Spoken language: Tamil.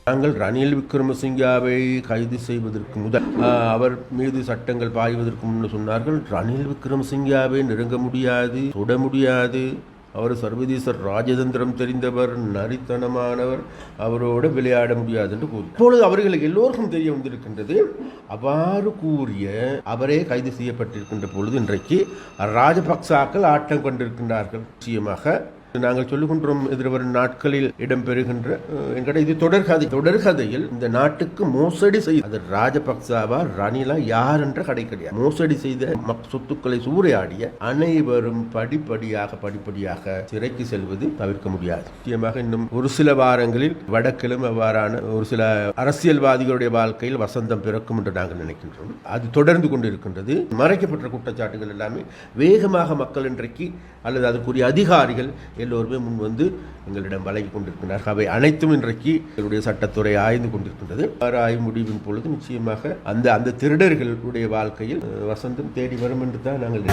நாங்கள் ரணில் விக்ரமசிங்காவை கைது செய்வதற்கு முதல் அவர் மீது சட்டங்கள் பாய்வதற்கு முன்னு சொன்னார்கள், ரணில் விக்ரமசிங்காவை நெருங்க முடியாது, தொட முடியாது, அவர் சர்வதேச ராஜதந்திரம் தெரிந்தவர், நரித்தனமானவர், அவரோடு விளையாட முடியாது என்று கூறி இப்பொழுது அவர்களுக்கு எல்லோருக்கும் தெரிய வந்திருக்கின்றது. அவ்வாறு கூறிய அவரே கைது செய்யப்பட்டிருக்கின்ற பொழுது இன்றைக்கு ராஜபக்சாக்கள் ஆட்டம் கொண்டிருக்கின்றார்கள். நிச்சயமாக நாங்கள் சொல்லுகின்றோம், எதிர்வரும் நாட்களில் இடம்பெறுகின்ற என்கிட்ட இது தொடர்கதையில் இந்த நாட்டுக்கு மோசடி செய்த அது ராஜபக்சாவா ரணிலா யார் என்ற கடை கிடையாது. மோசடி செய்த சொத்துக்களை சூறையாடிய அனைவரும் படிப்படியாக சிறைக்கு செல்வது தவிர்க்க முடியாது. முக்கியமாக இன்னும் ஒரு சில வாரங்களில் வடக்கிலும் அவ்வாறான ஒரு சில அரசியல்வாதிகளுடைய வாழ்க்கையில் வசந்தம் பிறக்கும் என்று நாங்கள் நினைக்கின்றோம். அது தொடர்ந்து கொண்டிருக்கின்றது. மறைக்கப்பட்ட குற்றச்சாட்டுகள் எல்லாமே வேகமாக மக்கள் இன்றைக்கு அல்லது அதற்குரிய அதிகாரிகள் எல்லோருமே முன் வந்து எங்களிடம் வழங்கி கொண்டிருக்கிறார்கள். அவை அனைத்தும் இன்றைக்கு எங்களுடைய சட்டத்துறை ஆய்ந்து கொண்டிருக்கின்றது. ஆய்வு முடிவின் பொழுது நிச்சயமாக அந்த திருடர்களுடைய வாழ்க்கையில் வசந்தம் தேடி வரும் என்று தான் நாங்கள்